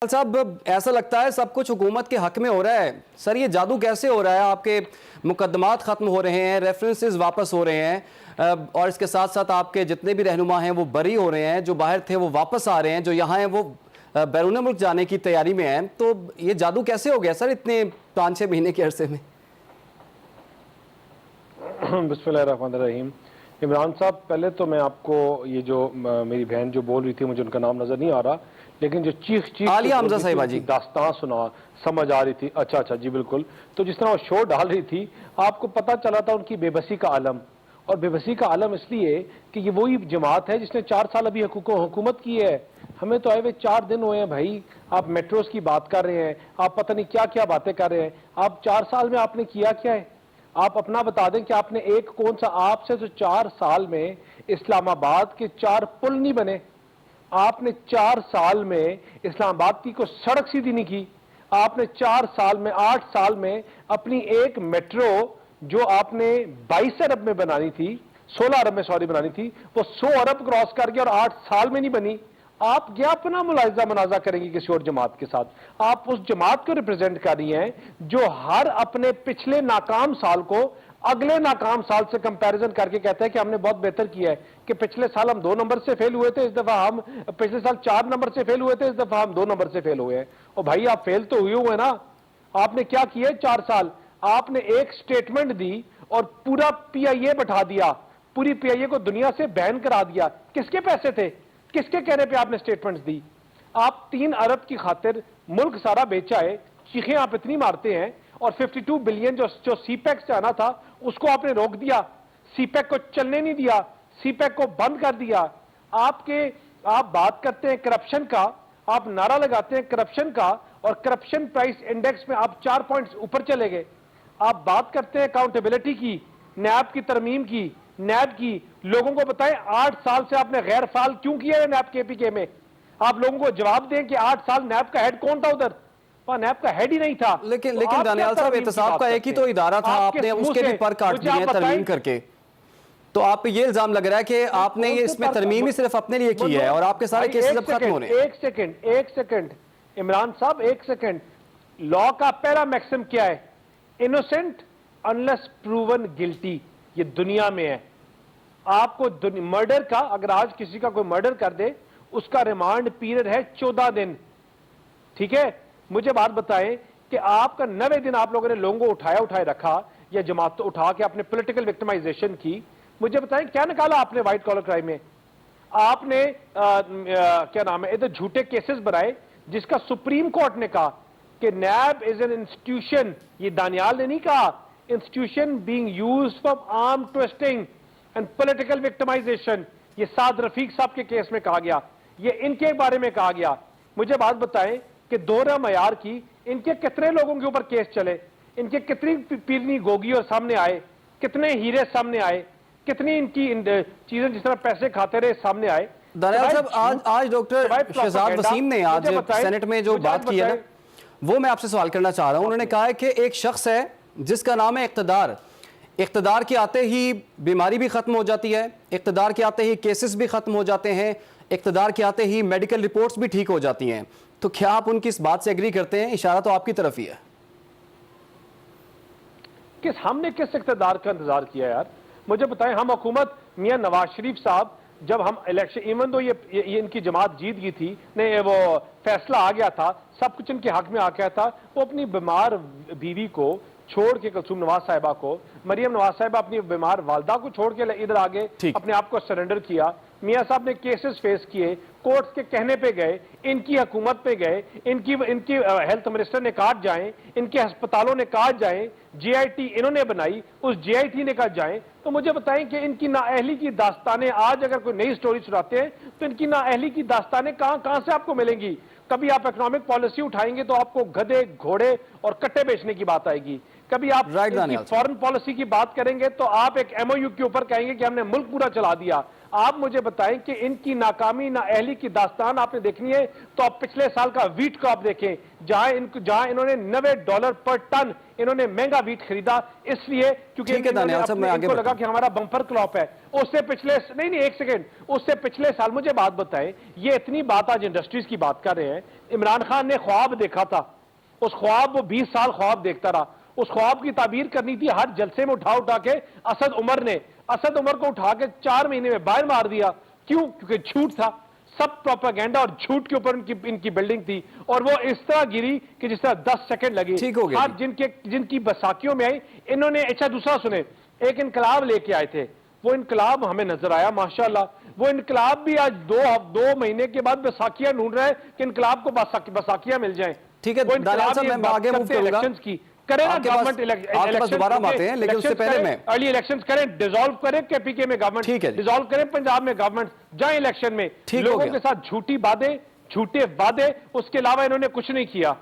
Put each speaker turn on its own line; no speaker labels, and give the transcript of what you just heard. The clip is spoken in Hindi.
साहब, ऐसा लगता है सब कुछ हुकूमत के हक में हो रहा है। सर, ये जादू कैसे हो रहा है? आपके मुकदमात ख़त्म हो रहे हैं, रेफरेंसेस वापस हो रहे हैं, और इसके साथ साथ आपके जितने भी रहनुमा हैं वो बरी हो रहे हैं, जो बाहर थे वो वापस आ रहे हैं, जो यहाँ हैं वो बैरून मुल्क जाने की तैयारी में हैं। तो ये जादू कैसे हो गया सर इतने 5-6 महीने के अरसे में?
बिस्मिल्लाहिर्रहमानिर्रहीम। इमरान साहब, पहले तो मैं आपको ये जो मेरी बहन जो बोल रही थी, मुझे उनका नाम नजर नहीं आ रहा, लेकिन जो चीख
आलिया हमजा साहिबा जी,
दास्तान सुना समझ आ रही थी। अच्छा जी, बिल्कुल। तो जिस तरह वो शो डाल रही थी, आपको पता चला था उनकी बेबसी का आलम। और बेबसी का आलम इसलिए कि ये वही जमात है जिसने 4 साल अभी हुकूमत की है। हमें तो आए हुए 4 दिन हुए हैं भाई। आप मेट्रोस की बात कर रहे हैं, आप पता नहीं क्या क्या बातें कर रहे हैं। आप 4 साल में आपने किया क्या है? आप अपना बता दें कि आपने एक कौन सा, आपसे तो 4 साल में इस्लामाबाद के 4 पुल नहीं बने। आपने 4 साल में इस्लामाबाद की कोई सड़क सीधी नहीं की। आपने 4 साल में, 8 साल में अपनी एक मेट्रो जो आपने 22 अरब में बनानी थी, 16 अरब में सॉरी बनानी थी, वो 100 अरब क्रॉस कर गया और 8 साल में नहीं बनी। आप क्या अपना मुलायजा मनाजा करेंगे किसी और जमात के साथ? आप उस जमात को रिप्रेजेंट कर रही हैं जो हर अपने पिछले नाकाम साल को अगले नाकाम साल से कंपैरिजन करके कहता है कि हमने बहुत बेहतर किया है, कि पिछले साल हम 2 नंबर से फेल हुए थे, इस दफा हम, पिछले साल 4 नंबर से फेल हुए थे, इस दफा हम 2 नंबर से फेल हुए हैं। और भाई आप फेल तो हुए ना। आपने क्या किया 4 साल? आपने एक स्टेटमेंट दी और पूरा पीआईए बैठा दिया, पूरी पीआईए को दुनिया से बैन करा दिया। किसके पैसे थे? किसके कहने पे आपने स्टेटमेंट्स दी? आप 3 अरब की खातिर मुल्क सारा बेचा है। चीखें आप इतनी मारते हैं। और 52 बिलियन जो सीपैक से आना था उसको आपने रोक दिया, सीपैक को चलने नहीं दिया, सीपैक को बंद कर दिया। आप बात करते हैं करप्शन का, आप नारा लगाते हैं करप्शन का, और करप्शन प्राइस इंडेक्स में आप 4 पॉइंट्स ऊपर चले गए। आप बात करते हैं अकाउंटेबिलिटी की, नैब की तरमीम की, नैब की। लोगों को बताएं 8 साल से आपने गैर फाल क्यों किया है नैब केपीके में? आप लोगों को जवाब दें कि 8 साल नैब का हेड कौन था उधर? वहां नैब का हेड ही नहीं था।
लेकिन दानियाल साहब, एहतसाब का एक ही तो इदारा था, आपने उसके भी पर काट दिए हैं तरमीम करके। तो आप पे ये इल्जाम लग रहा है कि आपने ये इसमें तरमीम ही सिर्फ अपने लिए की है और आपके सारे केसेस अब खत्म हो रहे हैं।
एक सेकंड इमरान साहब, एक सेकंड। लॉ का पहला मैक्सिम क्या है? Innocent unless proven guilty. ये दुनिया में है। आपको मर्डर का, अगर आज किसी का कोई मर्डर कर दे, उसका रिमांड पीरियड है 14 दिन। ठीक है? मुझे बात बताएं कि आपका 90 दिन आप लोगों ने लोगों को उठाए रखा, या जमात तो उठा के आपने पॉलिटिकल विक्टिमाइजेशन की। मुझे बताएं क्या निकाला आपने व्हाइट कॉलर क्राइम में? आपने क्या नाम है, इधर झूठे केसेस बनाए जिसका सुप्रीम कोर्ट ने कहा कि नैब इज एन इंस्टीट्यूशन। ये दानियाल ने नहीं कहा। Institution being used for arm twisting and political victimisation. ये साद रफीक साहब के केस में कहा गया, ये इनके बारे में कहा गया। मुझे बात बताएं कि दोहरा मयार की इनके कितने लोगों के ऊपर केस चले, इनके कितनी पीरनी गोगी और सामने आए, कितने हीरे सामने आए, कितनी इनकी चीजें जिस तरह पैसे खाते रहे सामने आए।
दानियाल साहब, आज डॉक्टर शहजाद वसीम ने आज सेनेट में जो बात की है ना, वो मैं आपसे सवाल करना चाह रहा हूं। उन्होंने कहा है कि एक शख्स है जिसका नाम है इख्तिदार। इख्तिदार के आते ही बीमारी भी खत्म हो जाती है, इख्तिदार के आते ही केसेस भी खत्म हो जाते हैं, इख्तिदार के आते ही मेडिकल रिपोर्ट्स भी ठीक हो जाती हैं। तो क्या आप उनकी इस बात से एग्री करते हैं? इशारा तो आपकी तरफ ही है।
हमने किस इख्तिदार का इंतजार किया यार? मुझे बताएं। हम हुकूमत मियां नवाज शरीफ साहब, जब हम इलेक्शन, इवन तो ये इनकी जमात जीत गई थी, नहीं वो फैसला आ गया था, सब कुछ इनके हक में आ गया था, वो अपनी बीमार बीवी को छोड़ के, कुलसूम नवाज साहिबा को, मरियम नवाज साहिबा अपनी बीमार वालदा को छोड़ के इधर आगे अपने आप को सरेंडर किया। मियां साहब ने केसेस फेस किए, कोर्ट्स के कहने पे गए, इनकी हुकूमत पे गए, इनकी हेल्थ मिनिस्टर ने काट जाएं, इनके अस्पतालों ने काट जाएं, जीआईटी इन्होंने बनाई, उस जीआईटी ने काट जाएं। तो मुझे बताएं कि इनकी नाअहली की दास्तानें, आज अगर कोई नई स्टोरी सुनाते हैं तो इनकी नाअहली की दास्तानें कहां से आपको मिलेंगी? कभी आप इकोनॉमिक पॉलिसी उठाएंगे तो आपको गधे, घोड़े और कट्टे बेचने की बात आएगी। कभी आप
Right, Daniel.
फॉरेन पॉलिसी की बात करेंगे तो आप एक एमओयू के ऊपर कहेंगे कि हमने मुल्क पूरा चला दिया। आप मुझे बताएं कि इनकी नाकामी ना अहली की दास्तान आपने देखनी है तो आप पिछले साल का वीट को आप देखें, जहां इन्होंने $90 पर टन इन्होंने महंगा वीट खरीदा, इसलिए क्योंकि इनको लगा कि हमारा बम्पर क्रॉप है। उससे पिछले नहीं एक सेकेंड, उससे पिछले साल मुझे बात बताएं, ये इतनी बात आज इंडस्ट्रीज की बात कर रहे हैं, इमरान खान ने ख्वाब देखा था, उस ख्वाब वो 20 साल ख्वाब देखता रहा, उस ख्वाब की ताबीर करनी थी, हर जलसे में उठा उठा के असद उमर को उठा के 4 महीने में बाहर मार दिया। क्यों? क्योंकि झूठ था, सब प्रोपेगेंडा और झूठ के ऊपर इनकी बिल्डिंग थी, और वो इस तरह गिरी कि जिस तरह 10 सेकंड लगे। आज जिनकी बैसाखियों में आई, इन्होंने अच्छा दूसरा सुने, एक इनकलाब लेके आए थे, वो इनकलाब हमें नजर आया माशाल्लाह, वो इनकलाब भी आज दो महीने के बाद बैसाखियां ढूंढ रहे हैं कि इनकलाब को बैसाखियां मिल जाएं।
ठीक है दानियाल साहब, मैं आगे मूव करूंगा,
करें ना गवर्नमेंट इलेक्शन
दोबारा आते हैं, लेकिन उससे पहले मैं
अर्ली इलेक्शंस करें, डिसॉल्व करें केपीके में गवर्नमेंट,
ठीक है,
डिसॉल्व करें पंजाब में गवर्नमेंट, जाए इलेक्शन में। लोगों के साथ झूठे वादे, उसके अलावा इन्होंने कुछ नहीं किया।